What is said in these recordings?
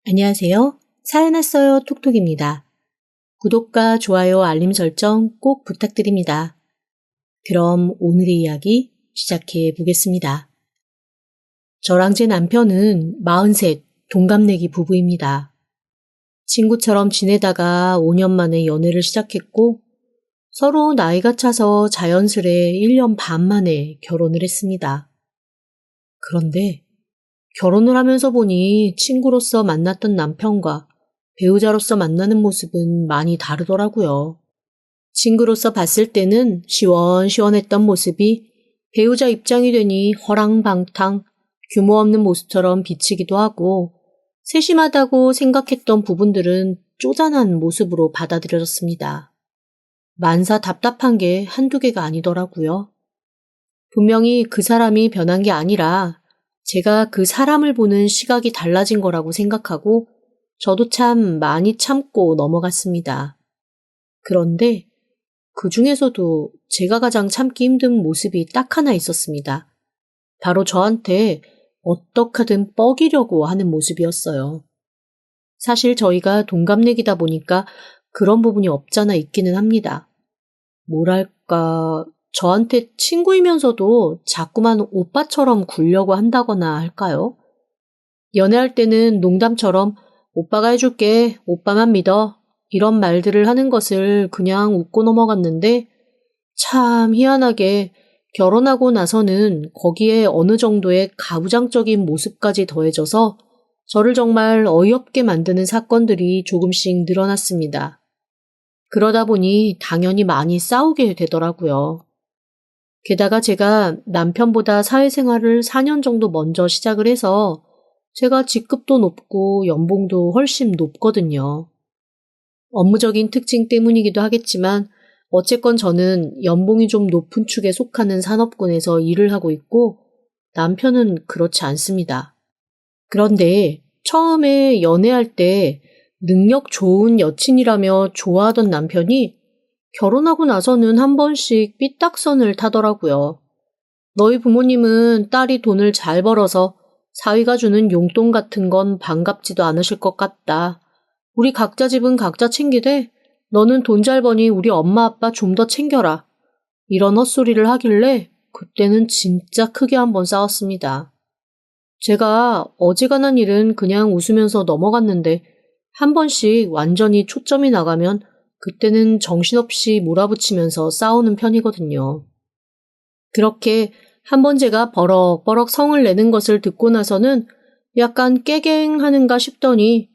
안녕하세요. 사연 왔어요 톡톡입니다. 구독과 좋아요, 알림 설정 꼭 부탁드립니다. 그럼 오늘의 이야기 시작해 보겠습니다. 저랑 제 남편은 43 동갑내기 부부입니다. 친구처럼 지내다가 5년 만에 연애를 시작했고 서로 나이가 차서 자연스레 1년 반 만에 결혼을 했습니다. 그런데 결혼을 하면서 보니 친구로서 만났던 남편과 배우자로서 만나는 모습은 많이 다르더라고요. 친구로서 봤을 때는 시원시원했던 모습이 배우자 입장이 되니 허랑방탕, 규모 없는 모습처럼 비치기도 하고 세심하다고 생각했던 부분들은 쪼잔한 모습으로 받아들여졌습니다. 만사 답답한 게 한두 개가 아니더라고요. 분명히 그 사람이 변한 게 아니라 제가 그 사람을 보는 시각이 달라진 거라고 생각하고 저도 참 많이 참고 넘어갔습니다. 그런데 그 중에서도 제가 가장 참기 힘든 모습이 딱 하나 있었습니다. 바로 저한테 어떡하든 뻐기려고 하는 모습이었어요. 사실 저희가 동갑내기다 보니까 그런 부분이 없잖아 있기는 합니다. 뭐랄까, 저한테 친구이면서도 자꾸만 오빠처럼 굴려고 한다거나 할까요? 연애할 때는 농담처럼 오빠가 해줄게, 오빠만 믿어 이런 말들을 하는 것을 그냥 웃고 넘어갔는데 참 희한하게 결혼하고 나서는 거기에 어느 정도의 가부장적인 모습까지 더해져서 저를 정말 어이없게 만드는 사건들이 조금씩 늘어났습니다. 그러다 보니 당연히 많이 싸우게 되더라고요. 게다가 제가 남편보다 사회생활을 4년 정도 먼저 시작을 해서 제가 직급도 높고 연봉도 훨씬 높거든요. 업무적인 특징 때문이기도 하겠지만 어쨌건 저는 연봉이 좀 높은 축에 속하는 산업군에서 일을 하고 있고 남편은 그렇지 않습니다. 그런데 처음에 연애할 때 능력 좋은 여친이라며 좋아하던 남편이 결혼하고 나서는 한 번씩 삐딱선을 타더라고요. 너희 부모님은 딸이 돈을 잘 벌어서 사위가 주는 용돈 같은 건 반갑지도 않으실 것 같다. 우리 각자 집은 각자 챙기되 너는 돈 잘 버니 우리 엄마 아빠 좀 더 챙겨라. 이런 헛소리를 하길래 그때는 진짜 크게 한번 싸웠습니다. 제가 어지간한 일은 그냥 웃으면서 넘어갔는데 한 번씩 완전히 초점이 나가면 그때는 정신없이 몰아붙이면서 싸우는 편이거든요. 그렇게 한번 제가 버럭버럭 성을 내는 것을 듣고 나서는 약간 깨갱하는가 싶더니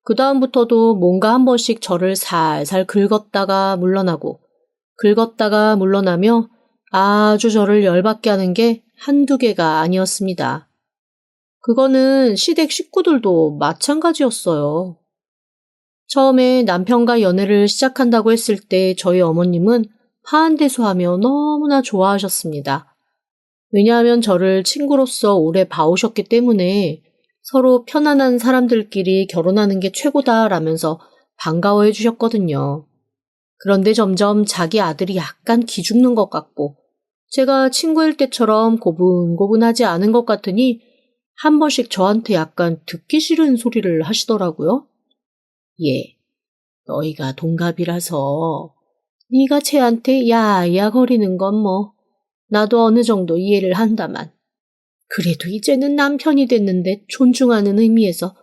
그 다음부터도 뭔가 한 번씩 저를 살살 긁었다가 물러나고 긁었다가 물러나며 아주 저를 열받게 하는 게 한두 개가 아니었습니다. 그거는 시댁 식구들도 마찬가지였어요. 처음에 남편과 연애를 시작한다고 했을 때 저희 어머님은 파한대소하며 너무나 좋아하셨습니다. 왜냐하면 저를 친구로서 오래 봐오셨기 때문에 서로 편안한 사람들끼리 결혼하는 게 최고다라면서 반가워해 주셨거든요. 그런데 점점 자기 아들이 약간 기죽는 것 같고 제가 친구일 때처럼 고분고분하지 않은 것 같으니 한 번씩 저한테 약간 듣기 싫은 소리를 하시더라고요. 예, 너희가 동갑이라서 네가 쟤한테 야야 거리는 건 뭐 나도 어느 정도 이해를 한다만 그래도 이제는 남편이 됐는데 존중하는 의미에서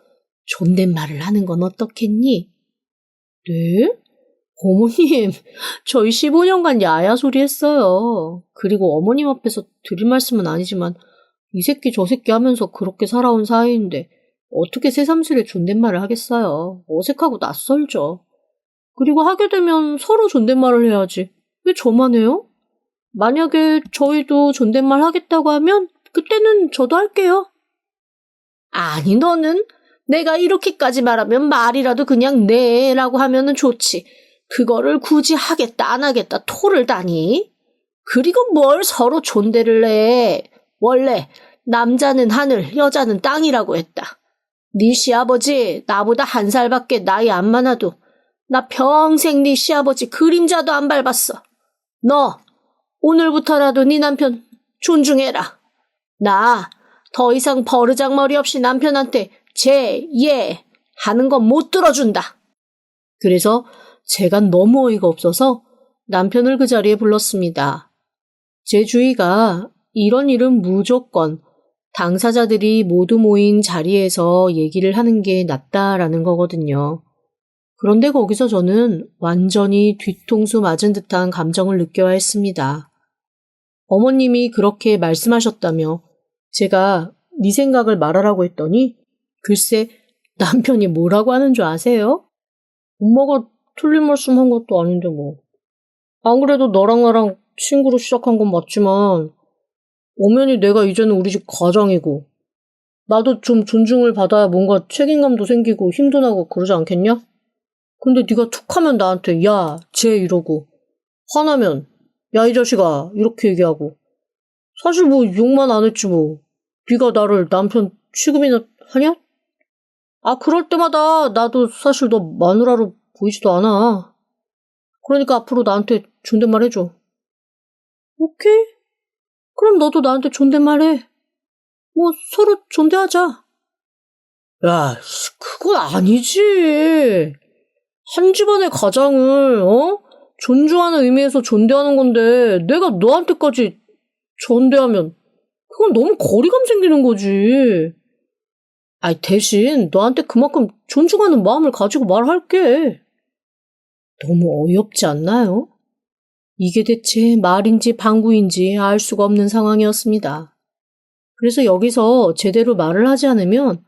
존댓말을 하는 건 어떻겠니? 네? 어머님, 저희 15년간 야야 소리 했어요. 그리고 어머님 앞에서 드릴 말씀은 아니지만 이 새끼 저 새끼 하면서 그렇게 살아온 사이인데 어떻게 새삼스레 존댓말을 하겠어요. 어색하고 낯설죠. 그리고 하게 되면 서로 존댓말을 해야지. 왜 저만 해요? 만약에 저희도 존댓말 하겠다고 하면 그때는 저도 할게요. 아니 너는 내가 이렇게까지 말하면 말이라도 그냥 네라고 하면은 좋지. 그거를 굳이 하겠다 안 하겠다 토를 다니? 그리고 뭘 서로 존대를 해. 원래 남자는 하늘 여자는 땅이라고 했다. 네 시아버지 나보다 한 살밖에 나이 안 많아도 나 평생 네 시아버지 그림자도 안 밟았어. 너 오늘부터라도 네 남편 존중해라. 나 더 이상 버르장머리 없이 남편한테 제, 예, 하는 건 못 들어준다. 그래서 제가 너무 어이가 없어서 남편을 그 자리에 불렀습니다. 제 주의가 이런 일은 무조건 당사자들이 모두 모인 자리에서 얘기를 하는 게 낫다라는 거거든요. 그런데 거기서 저는 완전히 뒤통수 맞은 듯한 감정을 느껴야 했습니다. 어머님이 그렇게 말씀하셨다며 제가 네 생각을 말하라고 했더니 글쎄 남편이 뭐라고 하는 줄 아세요? 엄마가 틀린 말씀 한 것도 아닌데 뭐. 안 그래도 너랑 나랑 친구로 시작한 건 맞지만 엄연히 내가 이제는 우리 집 가장이고 나도 좀 존중을 받아야 뭔가 책임감도 생기고 힘도 나고 그러지 않겠냐? 근데 네가 툭하면 나한테 야, 쟤 이러고 화나면 야, 이 자식아 이렇게 얘기하고 사실 뭐 욕만 안 했지 뭐. 네가 나를 남편 취급이나 하냐? 아, 그럴 때마다 나도 사실 너 마누라로 보이지도 않아. 그러니까 앞으로 나한테 존댓말 해줘. 오케이? 그럼 너도 나한테 존댓말 해. 뭐 서로 존대하자. 야, 그건 아니지. 한 집안의 가장을 존중하는 의미에서 존대하는 건데 내가 너한테까지 존대하면 그건 너무 거리감 생기는 거지. 아니 대신 너한테 그만큼 존중하는 마음을 가지고 말할게. 너무 어이없지 않나요? 이게 대체 말인지 방구인지 알 수가 없는 상황이었습니다. 그래서 여기서 제대로 말을 하지 않으면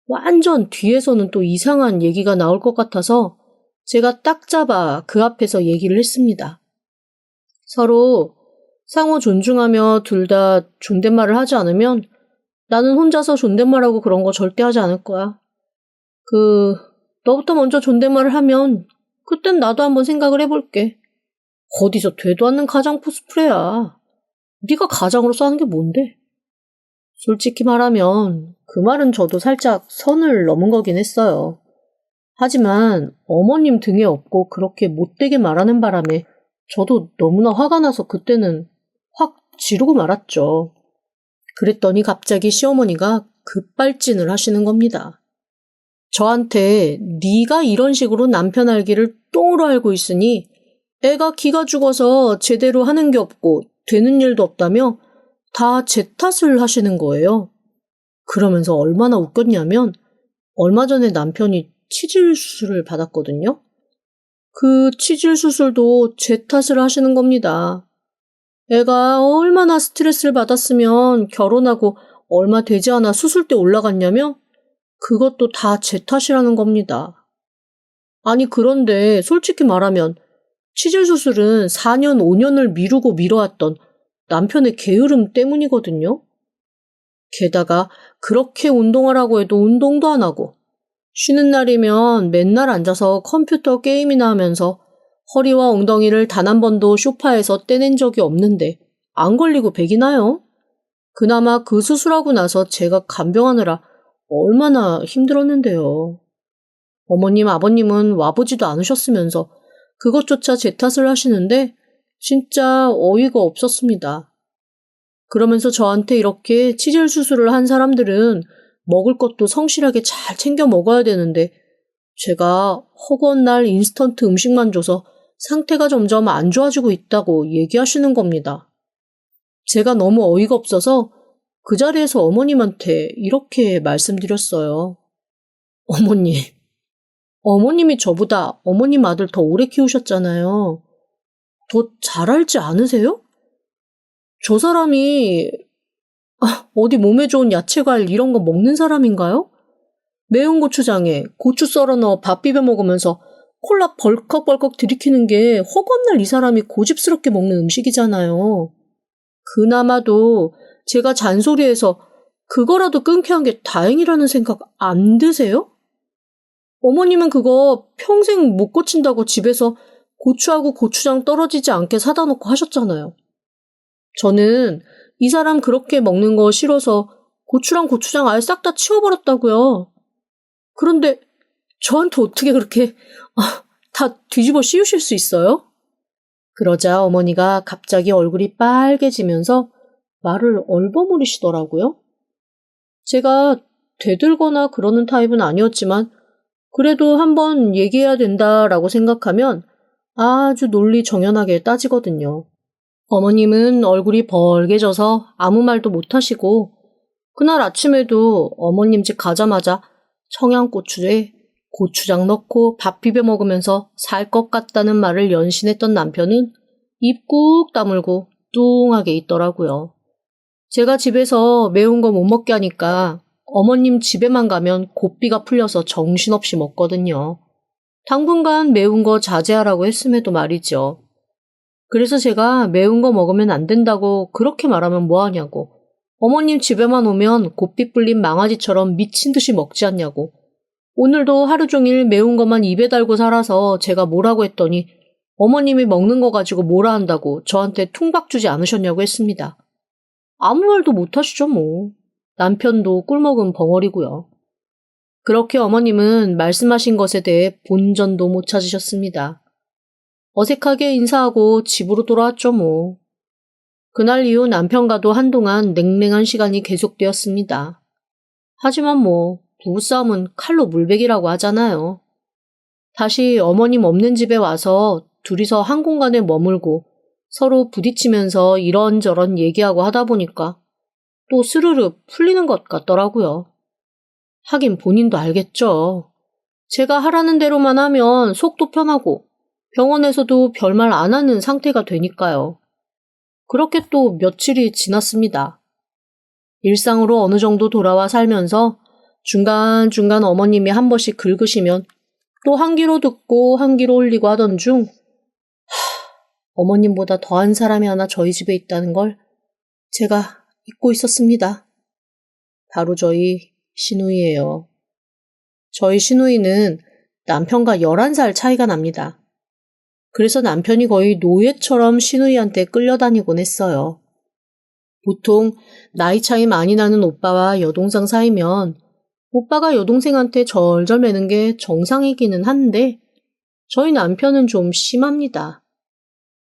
완전 뒤에서는 또 이상한 얘기가 나올 것 같아서 제가 딱 잡아 그 앞에서 얘기를 했습니다. 서로 상호 존중하며 둘 다 존댓말을 하지 않으면 나는 혼자서 존댓말하고 그런 거 절대 하지 않을 거야. 너부터 먼저 존댓말을 하면 그땐 나도 한번 생각을 해볼게. 어디서 되도 않는 가장 코스프레야. 네가 가장으로서 하는 게 뭔데? 솔직히 말하면 그 말은 저도 살짝 선을 넘은 거긴 했어요. 하지만 어머님 등에 업고 그렇게 못되게 말하는 바람에 저도 너무나 화가 나서 그때는 확 지르고 말았죠. 그랬더니 갑자기 시어머니가 급발진을 하시는 겁니다. 저한테 네가 이런 식으로 남편 알기를 똥으로 알고 있으니 애가 기가 죽어서 제대로 하는 게 없고 되는 일도 없다며 다 제 탓을 하시는 거예요. 그러면서 얼마나 웃겼냐면 얼마 전에 남편이 치질 수술을 받았거든요. 그 치질 수술도 제 탓을 하시는 겁니다. 애가 얼마나 스트레스를 받았으면 결혼하고 얼마 되지 않아 수술대 올라갔냐며 그것도 다 제 탓이라는 겁니다. 아니 그런데 솔직히 말하면 치질 수술은 4년, 5년을 미루고 미뤄왔던 남편의 게으름 때문이거든요. 게다가 그렇게 운동하라고 해도 운동도 안 하고 쉬는 날이면 맨날 앉아서 컴퓨터 게임이나 하면서 허리와 엉덩이를 단 한 번도 소파에서 떼낸 적이 없는데 안 걸리고 백이 나요? 그나마 그 수술하고 나서 제가 간병하느라 얼마나 힘들었는데요. 어머님, 아버님은 와보지도 않으셨으면서 그것조차 제 탓을 하시는데 진짜 어이가 없었습니다. 그러면서 저한테 이렇게 치질 수술을 한 사람들은 먹을 것도 성실하게 잘 챙겨 먹어야 되는데 제가 허구한 날 인스턴트 음식만 줘서 상태가 점점 안 좋아지고 있다고 얘기하시는 겁니다. 제가 너무 어이가 없어서 그 자리에서 어머님한테 이렇게 말씀드렸어요. 어머님이 저보다 어머님 아들 더 오래 키우셨잖아요. 더 잘 알지 않으세요? 저 사람이 어디 몸에 좋은 야채과일 이런 거 먹는 사람인가요? 매운 고추장에 고추 썰어 넣어 밥 비벼 먹으면서 콜라 벌컥벌컥 들이키는 게 허건날 이 사람이 고집스럽게 먹는 음식이잖아요. 그나마도 제가 잔소리해서 그거라도 끊게 한 게 다행이라는 생각 안 드세요? 어머님은 그거 평생 못 고친다고 집에서 고추하고 고추장 떨어지지 않게 사다 놓고 하셨잖아요. 저는 이 사람 그렇게 먹는 거 싫어서 고추랑 고추장 아예 싹 다 치워버렸다고요. 그런데 저한테 어떻게 그렇게 다 뒤집어 씌우실 수 있어요? 그러자 어머니가 갑자기 얼굴이 빨개지면서 말을 얼버무리시더라고요. 제가 대들거나 그러는 타입은 아니었지만 그래도 한번 얘기해야 된다라고 생각하면 아주 논리 정연하게 따지거든요. 어머님은 얼굴이 벌개져서 아무 말도 못하시고 그날 아침에도 어머님 집 가자마자 청양고추에 고추장 넣고 밥 비벼 먹으면서 살 것 같다는 말을 연신했던 남편은 입 꾹 다물고 뚱하게 있더라고요. 제가 집에서 매운 거 못 먹게 하니까 어머님 집에만 가면 고삐가 풀려서 정신없이 먹거든요. 당분간 매운 거 자제하라고 했음에도 말이죠. 그래서 제가 매운 거 먹으면 안 된다고 그렇게 말하면 뭐하냐고, 어머님 집에만 오면 고삐 풀린 망아지처럼 미친 듯이 먹지 않냐고, 오늘도 하루 종일 매운 것만 입에 달고 살아서 제가 뭐라고 했더니 어머님이 먹는 거 가지고 뭐라 한다고 저한테 퉁박 주지 않으셨냐고 했습니다. 아무 말도 못 하시죠 뭐. 남편도 꿀먹은 벙어리고요. 그렇게 어머님은 말씀하신 것에 대해 본전도 못 찾으셨습니다. 어색하게 인사하고 집으로 돌아왔죠 뭐. 그날 이후 남편과도 한동안 냉랭한 시간이 계속되었습니다. 하지만 뭐 부부싸움은 칼로 물베기라고 하잖아요. 다시 어머님 없는 집에 와서 둘이서 한 공간에 머물고 서로 부딪히면서 이런저런 얘기하고 하다 보니까 또 스르르 풀리는 것 같더라고요. 하긴 본인도 알겠죠. 제가 하라는 대로만 하면 속도 편하고 병원에서도 별말 안 하는 상태가 되니까요. 그렇게 또 며칠이 지났습니다. 일상으로 어느 정도 돌아와 살면서 중간중간 어머님이 한 번씩 긁으시면 또 한 귀로 듣고 한 귀로 올리고 하던 중 어머님보다 더한 사람이 하나 저희 집에 있다는 걸 제가 잊고 있었습니다. 바로 저희 시누이예요. 저희 시누이는 남편과 11살 차이가 납니다. 그래서 남편이 거의 노예처럼 시누이한테 끌려다니곤 했어요. 보통 나이 차이 많이 나는 오빠와 여동생 사이면 오빠가 여동생한테 절절 매는 게 정상이기는 한데 저희 남편은 좀 심합니다.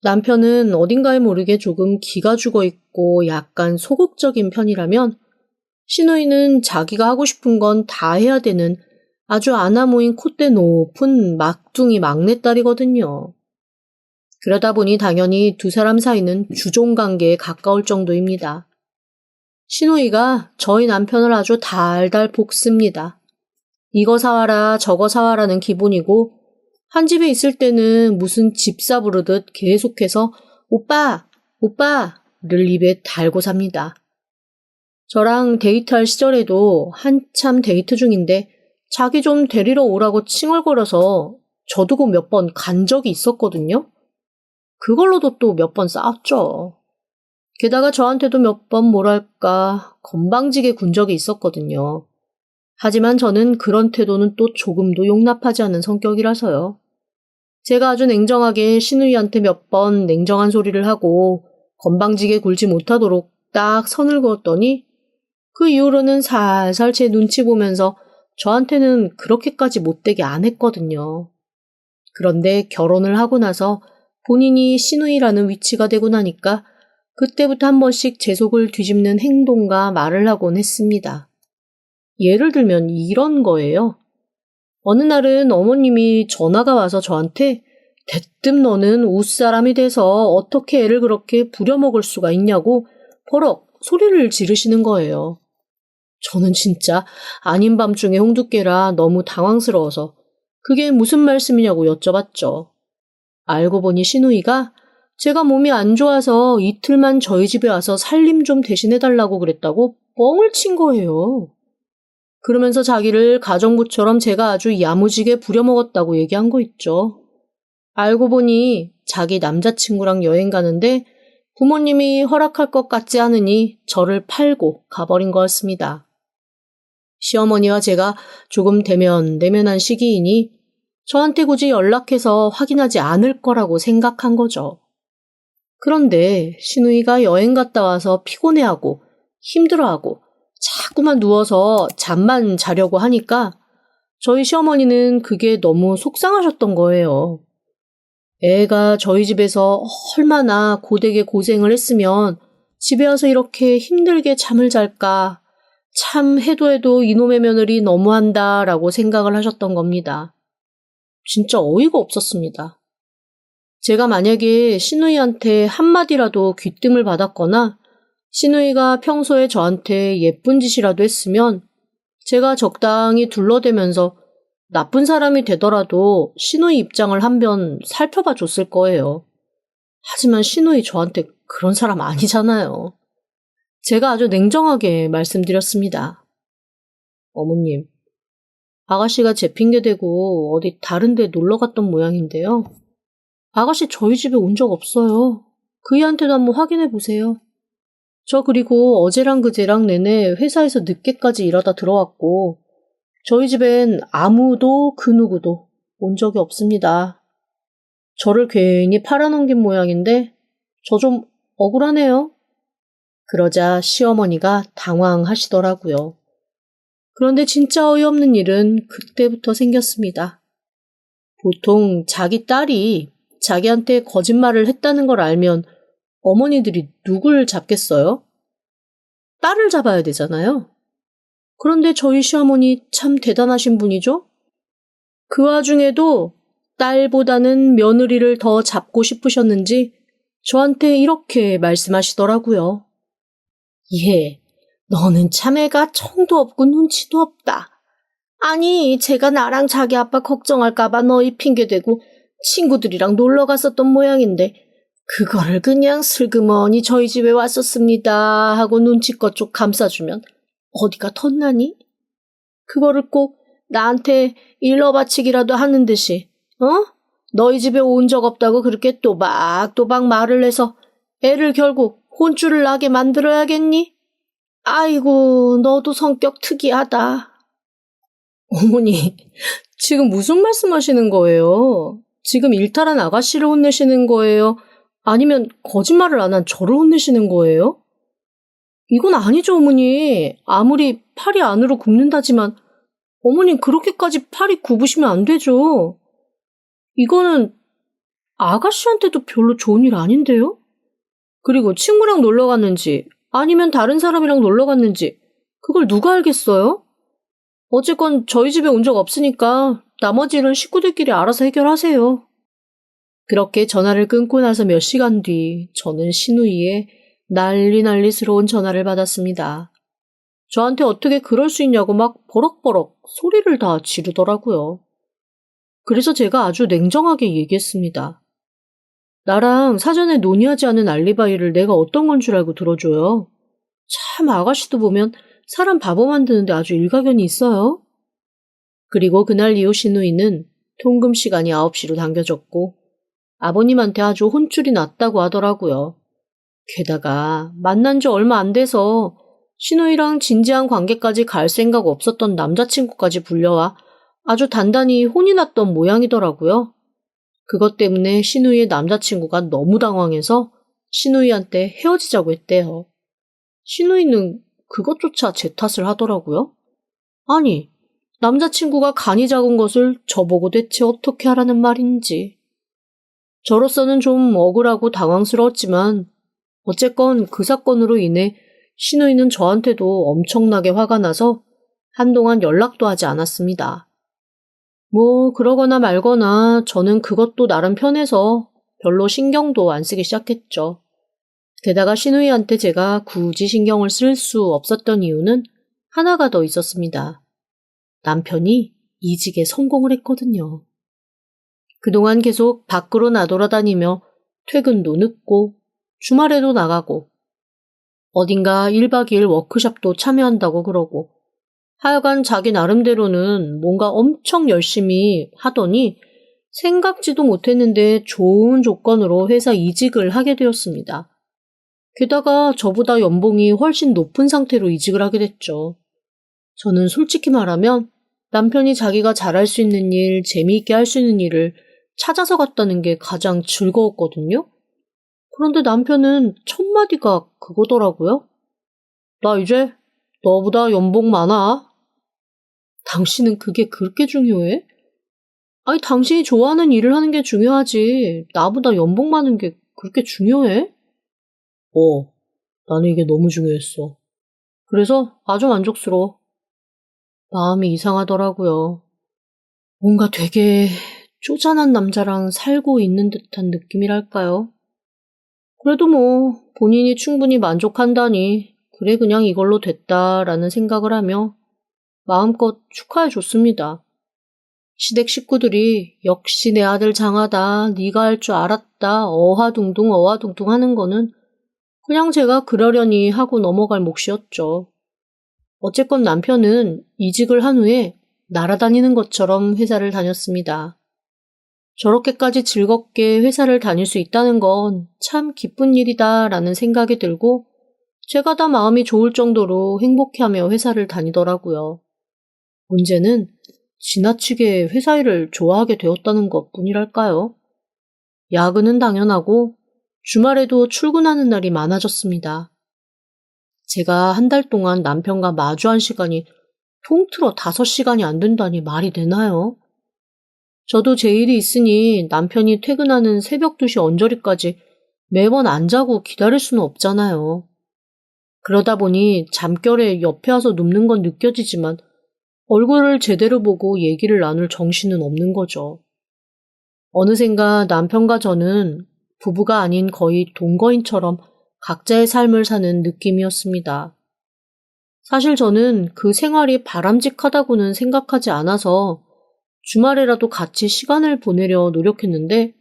남편은 어딘가에 모르게 조금 기가 죽어 있고 약간 소극적인 편이라면 시누이는 자기가 하고 싶은 건 다 해야 되는 아주 아나모인 콧대 높은 막둥이 막내딸이거든요. 그러다 보니 당연히 두 사람 사이는 주종관계에 가까울 정도입니다. 시누이가 저희 남편을 아주 달달 볶습니다. 이거 사와라 저거 사와라는 기본이고 한 집에 있을 때는 무슨 집사 부르듯 계속해서 오빠, 오빠를 입에 달고 삽니다. 저랑 데이트할 시절에도 한참 데이트 중인데 자기 좀 데리러 오라고 칭얼거려서 저두고 몇 번 간 적이 있었거든요. 그걸로도 또 몇 번 싸웠죠. 게다가 저한테도 몇 번 뭐랄까 건방지게 군 적이 있었거든요. 하지만 저는 그런 태도는 또 조금도 용납하지 않는 성격이라서요. 제가 아주 냉정하게 시누이한테 몇 번 냉정한 소리를 하고 건방지게 굴지 못하도록 딱 선을 그었더니 그 이후로는 살살 제 눈치 보면서 저한테는 그렇게까지 못되게 안 했거든요. 그런데 결혼을 하고 나서 본인이 시누이라는 위치가 되고 나니까 그때부터 한 번씩 제 속을 뒤집는 행동과 말을 하곤 했습니다. 예를 들면 이런 거예요. 어느 날은 어머님이 전화가 와서 저한테 대뜸 너는 웃사람이 돼서 어떻게 애를 그렇게 부려먹을 수가 있냐고 버럭 소리를 지르시는 거예요. 저는 진짜 아닌 밤중에 홍두깨라 너무 당황스러워서 그게 무슨 말씀이냐고 여쭤봤죠. 알고 보니 시누이가 제가 몸이 안 좋아서 이틀만 저희 집에 와서 살림 좀 대신해달라고 그랬다고 뻥을 친 거예요. 그러면서 자기를 가정부처럼 제가 아주 야무지게 부려먹었다고 얘기한 거 있죠. 알고 보니 자기 남자친구랑 여행 가는데 부모님이 허락할 것 같지 않으니 저를 팔고 가버린 거였습니다. 시어머니와 제가 조금 대면대면한 시기이니 저한테 굳이 연락해서 확인하지 않을 거라고 생각한 거죠. 그런데 시누이가 여행 갔다 와서 피곤해하고 힘들어하고 자꾸만 누워서 잠만 자려고 하니까 저희 시어머니는 그게 너무 속상하셨던 거예요. 애가 저희 집에서 얼마나 고되게 고생을 했으면 집에 와서 이렇게 힘들게 잠을 잘까 참 해도 해도 이놈의 며느리 너무한다라고 생각을 하셨던 겁니다. 진짜 어이가 없었습니다. 제가 만약에 시누이한테 한마디라도 귀뜸을 받았거나 시누이가 평소에 저한테 예쁜 짓이라도 했으면 제가 적당히 둘러대면서 나쁜 사람이 되더라도 시누이 입장을 한번 살펴봐 줬을 거예요. 하지만 시누이 저한테 그런 사람 아니잖아요. 제가 아주 냉정하게 말씀드렸습니다. 어머님, 아가씨가 제 핑계대고 어디 다른 데 놀러 갔던 모양인데요. 아가씨 저희 집에 온 적 없어요. 그이한테도 한번 확인해 보세요. 저 그리고 어제랑 그제랑 내내 회사에서 늦게까지 일하다 들어왔고 저희 집엔 아무도 그 누구도 온 적이 없습니다. 저를 괜히 팔아넘긴 모양인데 저 좀 억울하네요. 그러자 시어머니가 당황하시더라고요. 그런데 진짜 어이없는 일은 그때부터 생겼습니다. 보통 자기 딸이 자기한테 거짓말을 했다는 걸 알면 어머니들이 누굴 잡겠어요? 딸을 잡아야 되잖아요. 그런데 저희 시어머니 참 대단하신 분이죠? 그 와중에도 딸보다는 며느리를 더 잡고 싶으셨는지 저한테 이렇게 말씀하시더라고요. 예, 너는 참애가 청도 없고 눈치도 없다. 아니, 제가 나랑 자기 아빠 걱정할까봐 너희 핑계대고 친구들이랑 놀러 갔었던 모양인데 그거를 그냥 슬그머니 저희 집에 왔었습니다 하고 눈치껏 쪽 감싸주면 어디가 덧나니? 그거를 꼭 나한테 일러 바치기라도 하는 듯이 너희 집에 온 적 없다고 그렇게 또박또박 말을 해서 애를 결국 혼쭐을 나게 만들어야겠니? 아이고, 너도 성격 특이하다. 어머니, 지금 무슨 말씀하시는 거예요? 지금 일탈한 아가씨를 혼내시는 거예요? 아니면 거짓말을 안 한 저를 혼내시는 거예요? 이건 아니죠, 어머니. 아무리 팔이 안으로 굽는다지만 어머님 그렇게까지 팔이 굽으시면 안 되죠. 이거는 아가씨한테도 별로 좋은 일 아닌데요? 그리고 친구랑 놀러 갔는지 아니면 다른 사람이랑 놀러 갔는지 그걸 누가 알겠어요? 어쨌건 저희 집에 온 적 없으니까 나머지 일은 식구들끼리 알아서 해결하세요. 그렇게 전화를 끊고 나서 몇 시간 뒤 저는 시누이의 난리스러운 전화를 받았습니다. 저한테 어떻게 그럴 수 있냐고 막 버럭버럭 소리를 다 지르더라고요. 그래서 제가 아주 냉정하게 얘기했습니다. 나랑 사전에 논의하지 않은 알리바이를 내가 어떤 건 줄 알고 들어줘요. 참 아가씨도 보면 사람 바보 만드는데 아주 일가견이 있어요. 그리고 그날 이후 시누이는 통금 시간이 9시로 당겨졌고 아버님한테 아주 혼쭐이 났다고 하더라고요. 게다가 만난 지 얼마 안 돼서 시누이랑 진지한 관계까지 갈 생각 없었던 남자친구까지 불려와 아주 단단히 혼이 났던 모양이더라고요. 그것 때문에 시누이의 남자친구가 너무 당황해서 시누이한테 헤어지자고 했대요. 시누이는 그것조차 제 탓을 하더라고요. 아니, 남자친구가 간이 작은 것을 저보고 대체 어떻게 하라는 말인지. 저로서는 좀 억울하고 당황스러웠지만 어쨌건 그 사건으로 인해 시누이는 저한테도 엄청나게 화가 나서 한동안 연락도 하지 않았습니다. 뭐 그러거나 말거나 저는 그것도 나름 편해서 별로 신경도 안 쓰기 시작했죠. 게다가 시누이한테 제가 굳이 신경을 쓸 수 없었던 이유는 하나가 더 있었습니다. 남편이 이직에 성공을 했거든요. 그동안 계속 밖으로 나돌아다니며 퇴근도 늦고 주말에도 나가고 어딘가 1박 2일 워크숍도 참여한다고 그러고 하여간 자기 나름대로는 뭔가 엄청 열심히 하더니 생각지도 못했는데 좋은 조건으로 회사 이직을 하게 되었습니다. 게다가 저보다 연봉이 훨씬 높은 상태로 이직을 하게 됐죠. 저는 솔직히 말하면 남편이 자기가 잘할 수 있는 일, 재미있게 할 수 있는 일을 찾아서 갔다는 게 가장 즐거웠거든요. 그런데 남편은 첫 마디가 그거더라고요. 나 이제 너보다 연봉 많아. 당신은 그게 그렇게 중요해? 아니, 당신이 좋아하는 일을 하는 게 중요하지. 나보다 연봉 많은 게 그렇게 중요해? 나는 이게 너무 중요했어. 그래서 아주 만족스러워. 마음이 이상하더라고요. 뭔가 되게 쪼잔한 남자랑 살고 있는 듯한 느낌이랄까요? 그래도 뭐 본인이 충분히 만족한다니 그래 그냥 이걸로 됐다라는 생각을 하며 마음껏 축하해 줬습니다. 시댁 식구들이 역시 내 아들 장하다, 네가 할 줄 알았다, 어화둥둥 어화둥둥 하는 거는 그냥 제가 그러려니 하고 넘어갈 몫이었죠. 어쨌건 남편은 이직을 한 후에 날아다니는 것처럼 회사를 다녔습니다. 저렇게까지 즐겁게 회사를 다닐 수 있다는 건 참 기쁜 일이다라는 생각이 들고 제가 다 마음이 좋을 정도로 행복해하며 회사를 다니더라고요. 문제는 지나치게 회사 일을 좋아하게 되었다는 것 뿐이랄까요? 야근은 당연하고 주말에도 출근하는 날이 많아졌습니다. 제가 한 달 동안 남편과 마주한 시간이 통틀어 5시간이 안 된다니 말이 되나요? 저도 제 일이 있으니 남편이 퇴근하는 새벽 2시 언저리까지 매번 안 자고 기다릴 수는 없잖아요. 그러다 보니 잠결에 옆에 와서 눕는 건 느껴지지만 얼굴을 제대로 보고 얘기를 나눌 정신은 없는 거죠. 어느샌가 남편과 저는 부부가 아닌 거의 동거인처럼 각자의 삶을 사는 느낌이었습니다. 사실 저는 그 생활이 바람직하다고는 생각하지 않아서 주말에라도 같이 시간을 보내려 노력했는데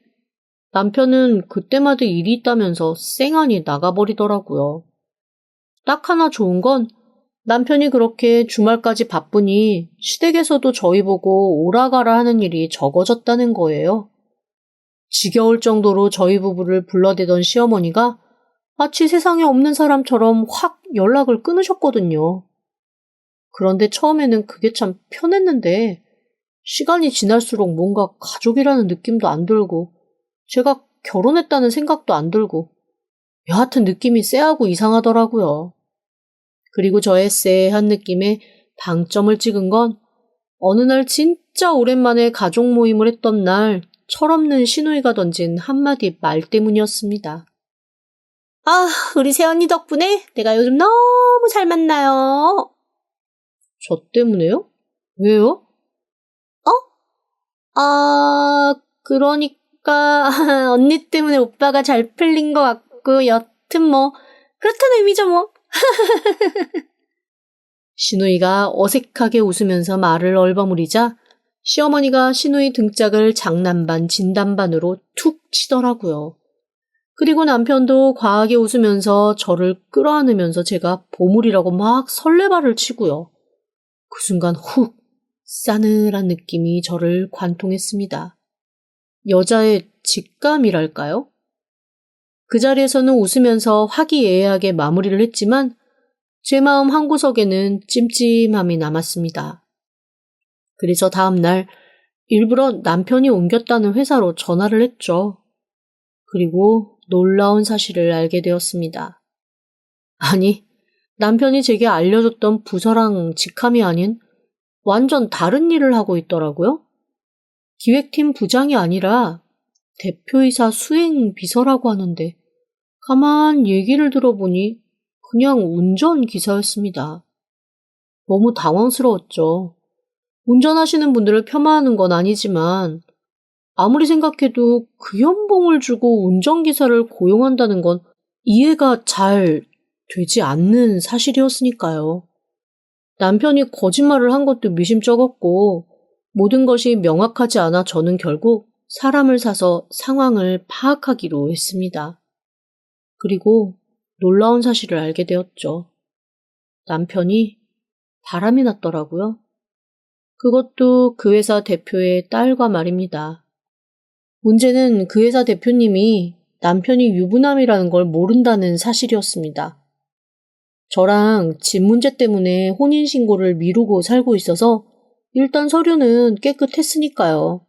남편은 그때마다 일이 있다면서 쌩하니 나가버리더라고요. 딱 하나 좋은 건 남편이 그렇게 주말까지 바쁘니 시댁에서도 저희 보고 오라가라 하는 일이 적어졌다는 거예요. 지겨울 정도로 저희 부부를 불러대던 시어머니가 마치 세상에 없는 사람처럼 확 연락을 끊으셨거든요. 그런데 처음에는 그게 참 편했는데 시간이 지날수록 뭔가 가족이라는 느낌도 안 들고 제가 결혼했다는 생각도 안 들고 여하튼 느낌이 쎄하고 이상하더라고요. 그리고 저의 쎄한 느낌에 방점을 찍은 건 어느 날 진짜 오랜만에 가족 모임을 했던 날 철없는 시누이가 던진 한마디 말 때문이었습니다. 아, 우리 새언니 덕분에 내가 요즘 너무 잘 만나요. 저 때문에요? 왜요? 그러니까 언니 때문에 오빠가 잘 풀린 것 같고 여튼 뭐 그렇다는 의미죠 뭐. 시누이가 어색하게 웃으면서 말을 얼버무리자 시어머니가 시누이 등짝을 장난반 진단반으로 툭 치더라고요. 그리고 남편도 과하게 웃으면서 저를 끌어안으면서 제가 보물이라고 막 설레발을 치고요. 그 순간 훅 싸늘한 느낌이 저를 관통했습니다. 여자의 직감이랄까요? 그 자리에서는 웃으면서 화기애애하게 마무리를 했지만 제 마음 한구석에는 찜찜함이 남았습니다. 그래서 다음 날 일부러 남편이 옮겼다는 회사로 전화를 했죠. 그리고 놀라운 사실을 알게 되었습니다. 아니, 남편이 제게 알려줬던 부서랑 직함이 아닌 완전 다른 일을 하고 있더라고요. 기획팀 부장이 아니라 대표이사 수행비서라고 하는데 가만 얘기를 들어보니 그냥 운전기사였습니다. 너무 당황스러웠죠. 운전하시는 분들을 폄하하는 건 아니지만 아무리 생각해도 그 연봉을 주고 운전기사를 고용한다는 건 이해가 잘 되지 않는 사실이었으니까요. 남편이 거짓말을 한 것도 미심쩍었고 모든 것이 명확하지 않아 저는 결국 사람을 사서 상황을 파악하기로 했습니다. 그리고 놀라운 사실을 알게 되었죠. 남편이 바람이 났더라고요. 그것도 그 회사 대표의 딸과 말입니다. 문제는 그 회사 대표님이 남편이 유부남이라는 걸 모른다는 사실이었습니다. 저랑 집 문제 때문에 혼인신고를 미루고 살고 있어서 일단 서류는 깨끗했으니까요.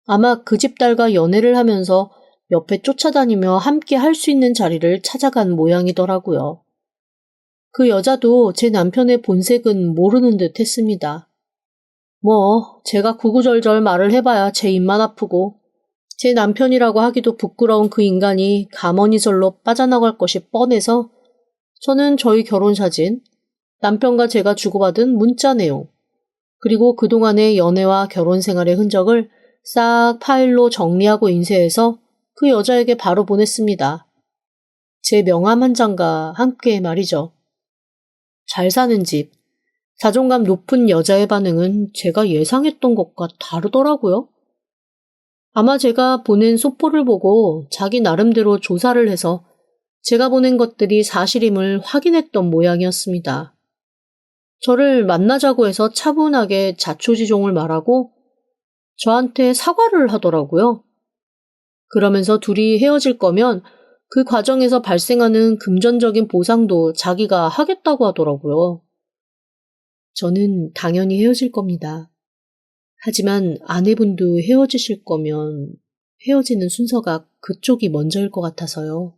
아마 그 집 딸과 연애를 하면서 옆에 쫓아다니며 함께 할 수 있는 자리를 찾아간 모양이더라고요. 그 여자도 제 남편의 본색은 모르는 듯 했습니다. 뭐 제가 구구절절 말을 해봐야 제 입만 아프고 제 남편이라고 하기도 부끄러운 그 인간이 가머니설로 빠져나갈 것이 뻔해서 저는 저희 결혼사진, 남편과 제가 주고받은 문자 내용, 그리고 그동안의 연애와 결혼 생활의 흔적을 싹 파일로 정리하고 인쇄해서 그 여자에게 바로 보냈습니다. 제 명함 한 장과 함께 말이죠. 잘 사는 집, 자존감 높은 여자의 반응은 제가 예상했던 것과 다르더라고요. 아마 제가 보낸 소포를 보고 자기 나름대로 조사를 해서 제가 보낸 것들이 사실임을 확인했던 모양이었습니다. 저를 만나자고 해서 차분하게 자초지종을 말하고 저한테 사과를 하더라고요. 그러면서 둘이 헤어질 거면 그 과정에서 발생하는 금전적인 보상도 자기가 하겠다고 하더라고요. 저는 당연히 헤어질 겁니다. 하지만 아내분도 헤어지실 거면 헤어지는 순서가 그쪽이 먼저일 것 같아서요.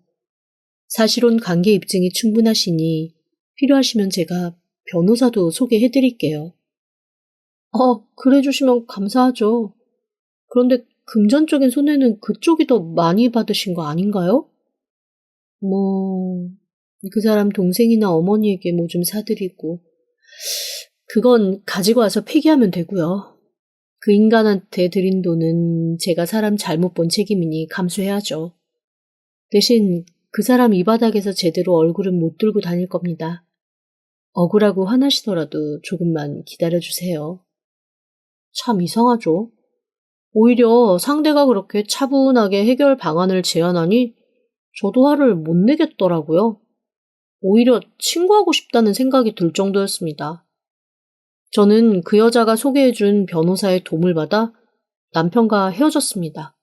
사실혼 관계 입증이 충분하시니 필요하시면 제가 변호사도 소개해드릴게요. 그래 주시면 감사하죠. 그런데 금전적인 손해는 그쪽이 더 많이 받으신 거 아닌가요? 그 사람 동생이나 어머니에게 뭐 좀 사드리고, 그건 가지고 와서 폐기하면 되고요. 그 인간한테 드린 돈은 제가 사람 잘못 본 책임이니 감수해야죠. 대신 그 사람 이 바닥에서 제대로 얼굴은 못 들고 다닐 겁니다. 억울하고 화나시더라도 조금만 기다려주세요. 참 이상하죠? 오히려 상대가 그렇게 차분하게 해결 방안을 제안하니 저도 화를 못 내겠더라고요. 오히려 친구하고 싶다는 생각이 들 정도였습니다. 저는 그 여자가 소개해준 변호사의 도움을 받아 남편과 헤어졌습니다.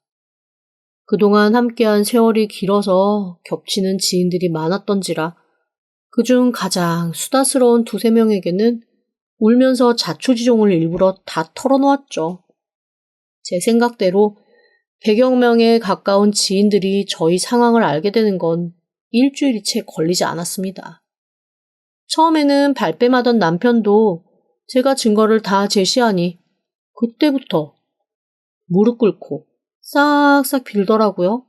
그동안 함께한 세월이 길어서 겹치는 지인들이 많았던지라 그중 가장 수다스러운 두세 명에게는 울면서 자초지종을 일부러 다 털어놓았죠. 제 생각대로 100여 명에 가까운 지인들이 저희 상황을 알게 되는 건 일주일이 채 걸리지 않았습니다. 처음에는 발뺌하던 남편도 제가 증거를 다 제시하니 그때부터 무릎 꿇고 싹싹 빌더라고요.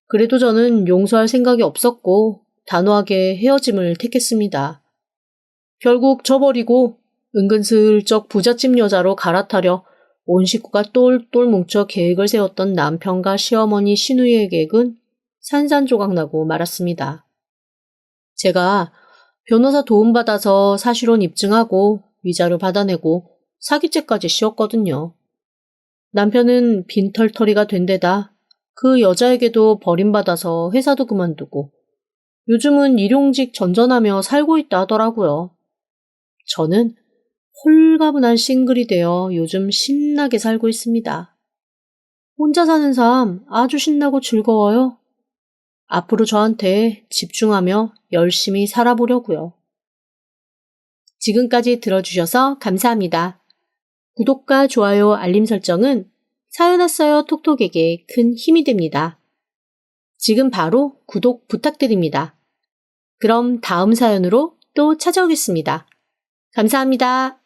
그래도 저는 용서할 생각이 없었고 단호하게 헤어짐을 택했습니다. 결국 저버리고 은근슬쩍 부잣집 여자로 갈아타려 온 식구가 똘똘 뭉쳐 계획을 세웠던 남편과 시어머니 시누이의 계획은 산산조각나고 말았습니다. 제가 변호사 도움받아서 사실혼 입증하고 위자료 받아내고 사기죄까지 씌웠거든요. 남편은 빈털터리가 된 데다 그 여자에게도 버림받아서 회사도 그만두고 요즘은 일용직 전전하며 살고 있다 하더라고요. 저는 홀가분한 싱글이 되어 요즘 신나게 살고 있습니다. 혼자 사는 삶 아주 신나고 즐거워요. 앞으로 저한테 집중하며 열심히 살아보려고요. 지금까지 들어주셔서 감사합니다. 구독과 좋아요, 알림 설정은 사연 왔어요 톡톡에게 큰 힘이 됩니다. 지금 바로 구독 부탁드립니다. 그럼 다음 사연으로 또 찾아오겠습니다. 감사합니다.